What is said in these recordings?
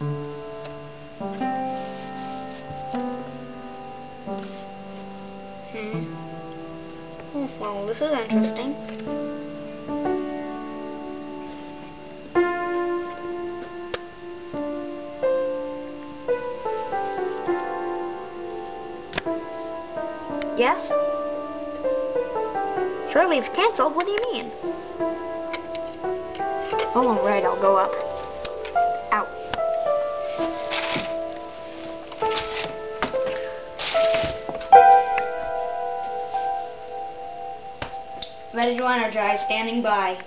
Well, this is interesting. Yes? Surely it's cancelled. What do you mean? Oh, right, I'll go up. Ow. Ready to energize, standing by.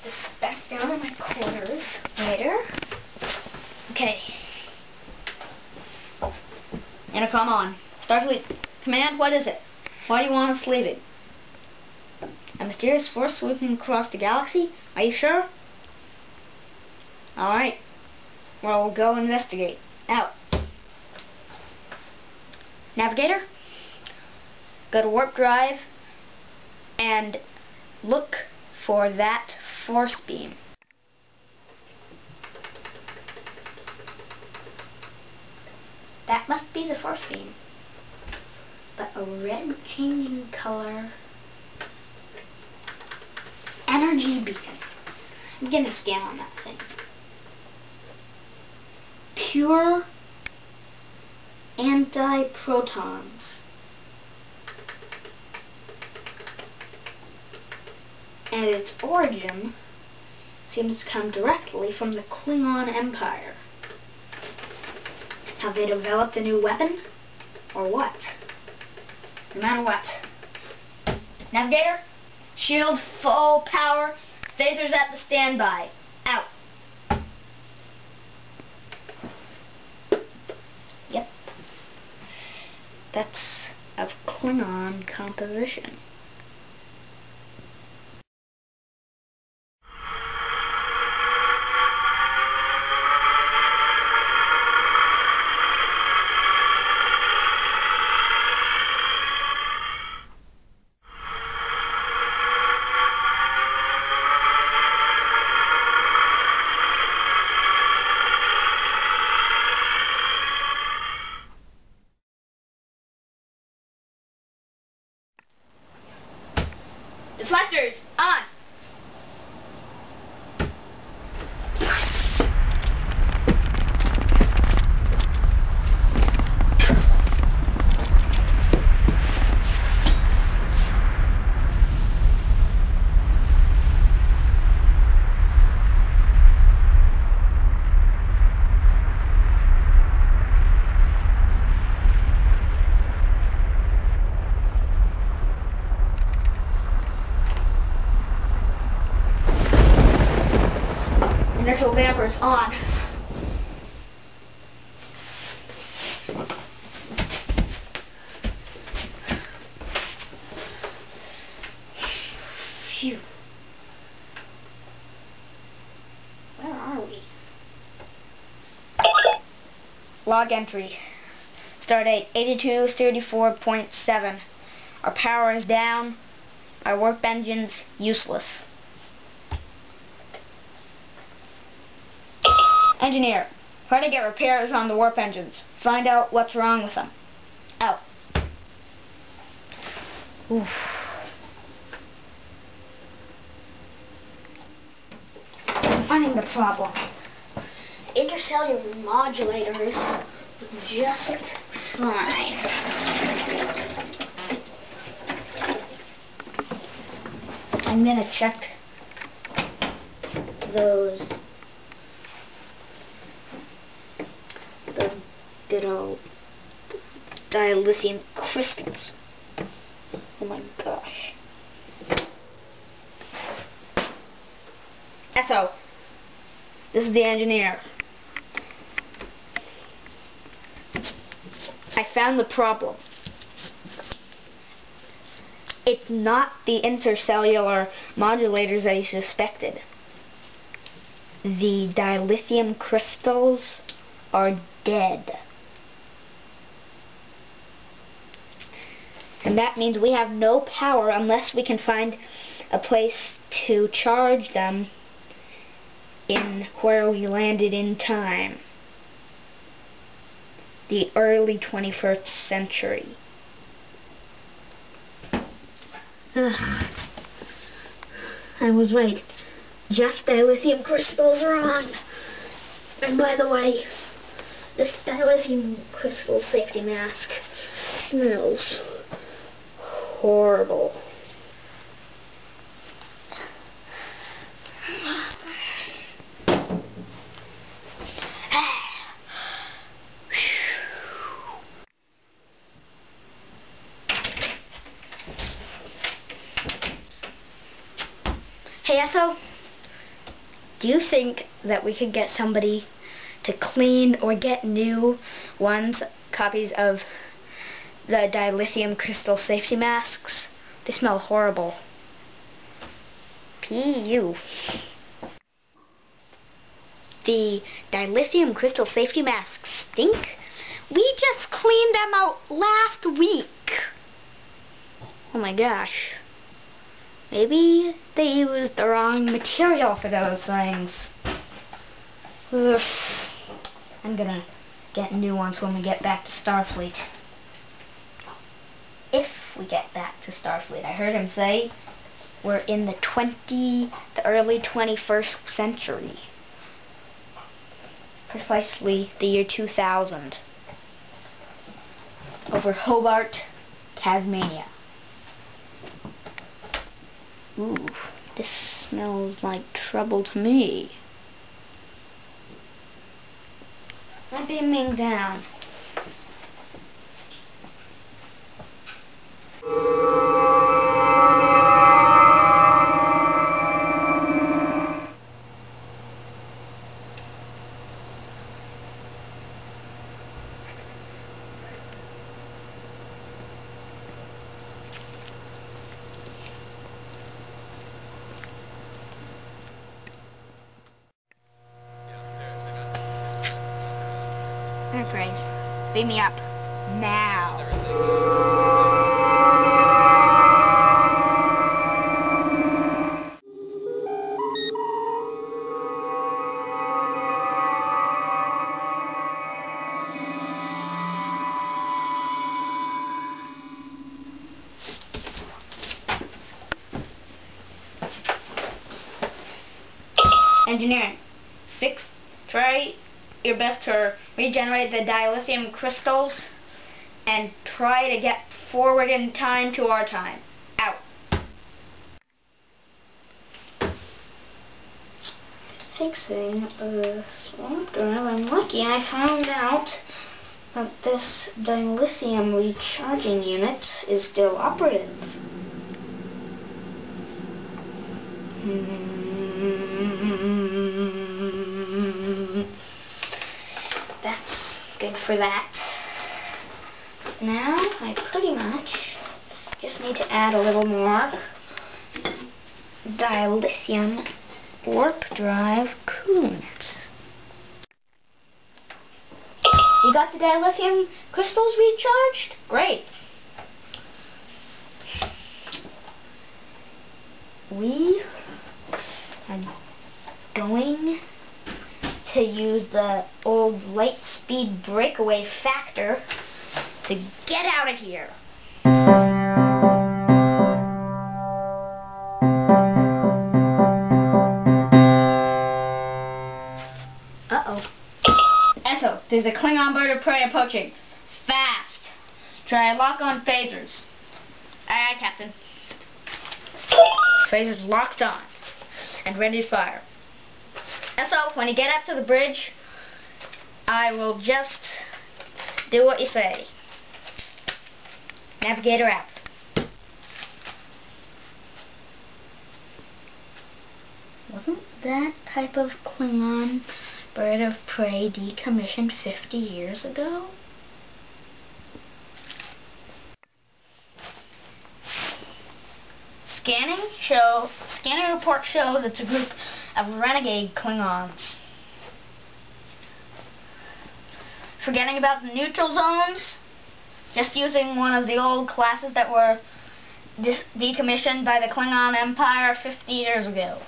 Put this back down in my quarters later. Okay. Intercom on. Starfleet. Command, what is it? Why do you want us leaving? A mysterious force sweeping across the galaxy? Are you sure? Alright. Well, we'll go investigate. Out. Navigator? Go to warp drive and look for that force beam. That must be the force beam. But a red changing color. Energy beacon. I'm getting a scan on that thing. Pure anti-protons. And its origin seems to come directly from the Klingon Empire. Have they developed a new weapon? Or what? No matter what. Navigator, shield full power, phasers at the standby. Out. Yep. That's of Klingon composition. Deflectors, on! Inertial dampers on. Phew. Where are we? Log entry. Stardate 8234.7. Our power is down. Our warp engine's useless. Engineer, try to get repairs on the warp engines. Find out what's wrong with them. Out. Oof. I'm finding the problem. Intercellular modulators just fine. I'm gonna check those good old dilithium crystals. Oh my gosh. Esso, this is the engineer. I found the problem. It's not the intercellular modulators that he suspected. The dilithium crystals are dead. And that means we have no power unless we can find a place to charge them in where we landed in time. The early 21st century. Ugh. I was right. Just dilithium crystals are on. And by the way, this dilithium crystal safety mask smells horrible. Hey Esso, do you think that we could get somebody to clean or get new copies of the dilithium crystal safety masks? They smell horrible. P.U. The dilithium crystal safety masks stink? We just cleaned them out last week. Oh my gosh. Maybe they used the wrong material for those things. Ugh. I'm gonna get new ones when we get back to Starfleet. If we get back to Starfleet. I heard him say we're in the early 21st century. Precisely the year 2000. Over Hobart, Tasmania. Ooh, this smells like trouble to me. I'm beaming down. Enterprise, beam me up. Now. Engineering. Try your best to regenerate the dilithium crystals and try to get forward in time to our time. Out. Fixing the swamp drive. I'm lucky I found out that this dilithium recharging unit is still operative. That's good for that. Now I pretty much just need to add a little more dilithium warp drive coolant. You got the dilithium crystals recharged? Great. We are going to use the old light speed breakaway factor to get out of here. Uh-oh. Esso, there's a Klingon bird of prey approaching. Fast. Try lock on phasers. Aye, aye, Captain. Phasers locked on and ready to fire. Esso, when you get up to the bridge, I will just do what you say. Navigator out. Wasn't that type of Klingon bird of prey decommissioned 50 years ago? Scanning report shows it's a group of renegade Klingons. Forgetting about the neutral zones, just using one of the old classes that were decommissioned by the Klingon Empire 50 years ago.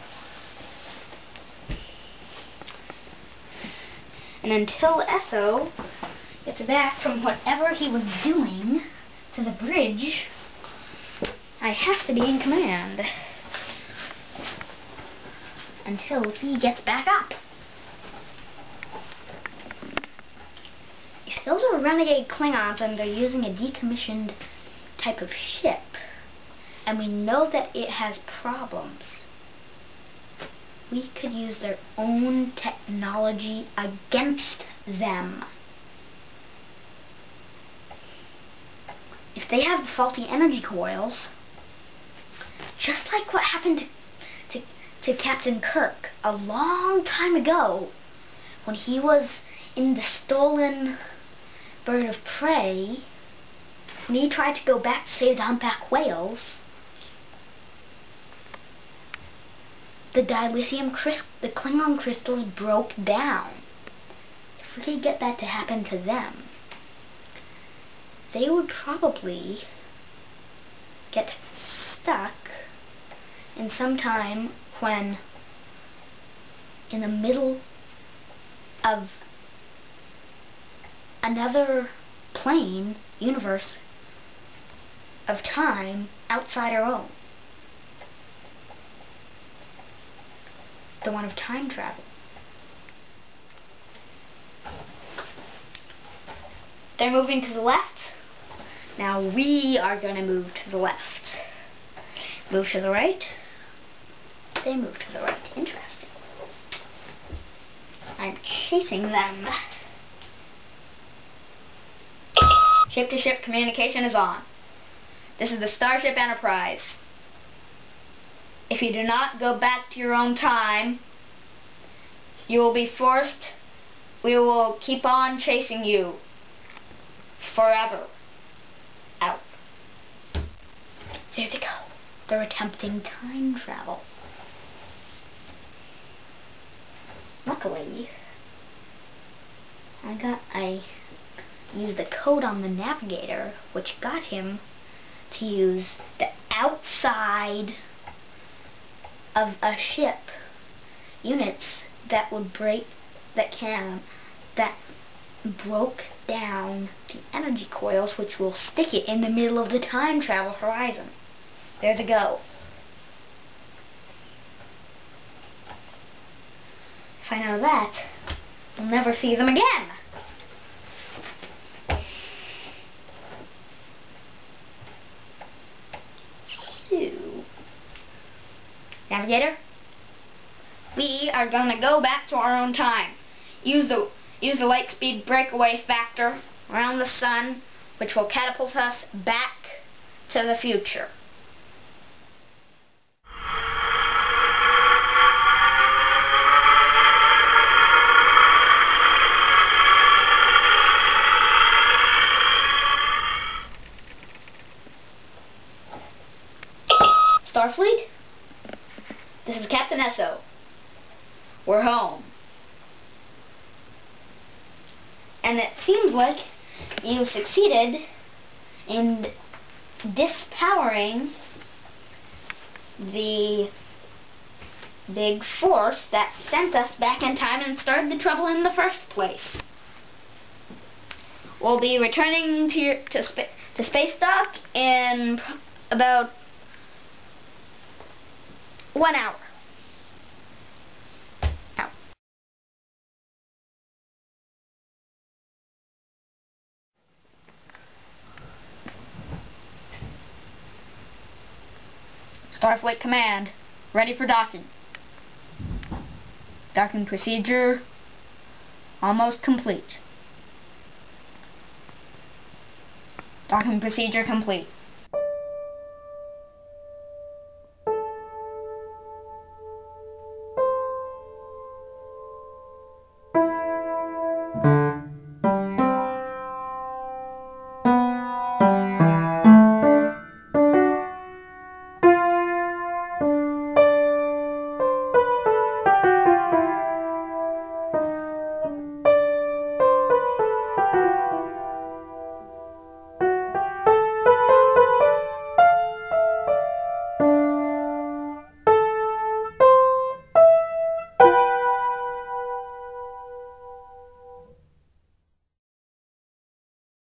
And until Esso gets back from whatever he was doing to the bridge, I have to be in command. Until he gets back up. If those are renegade Klingons and they're using a decommissioned type of ship, and we know that it has problems, we could use their own technology against them. If they have faulty energy coils, just like what happened to Captain Kirk a long time ago when he was in the stolen bird of prey, when he tried to go back to save the humpback whales, the Klingon crystals broke down. If we could get that to happen to them, they would probably get stuck in some time when in the middle of another plane, universe of time outside our own. The one of time travel. They're moving to the left. Now we are going to move to the left. Move to the right. They move to the right. Interesting. I'm chasing them. Ship-to-ship communication is on. This is the Starship Enterprise. If you do not go back to your own time, you will be forced. We will keep on chasing you. Forever. Out. There they go. They're attempting time travel. Luckily, I used the code on the navigator, which got him to use the outside of a ship units that would that broke down the energy coils, which will stick it in the middle of the time travel horizon. There they go. If I know that, we'll never see them again. So, navigator, we are going to go back to our own time. Use the light speed breakaway factor around the sun, which will catapult us back to the future. Starfleet, this is Captain Esso. We're home. And it seems like you succeeded in dispowering the big force that sent us back in time and started the trouble in the first place. We'll be returning to space dock in about 1 hour. Out. Starfleet Command, ready for docking. Docking procedure almost complete. Docking procedure complete.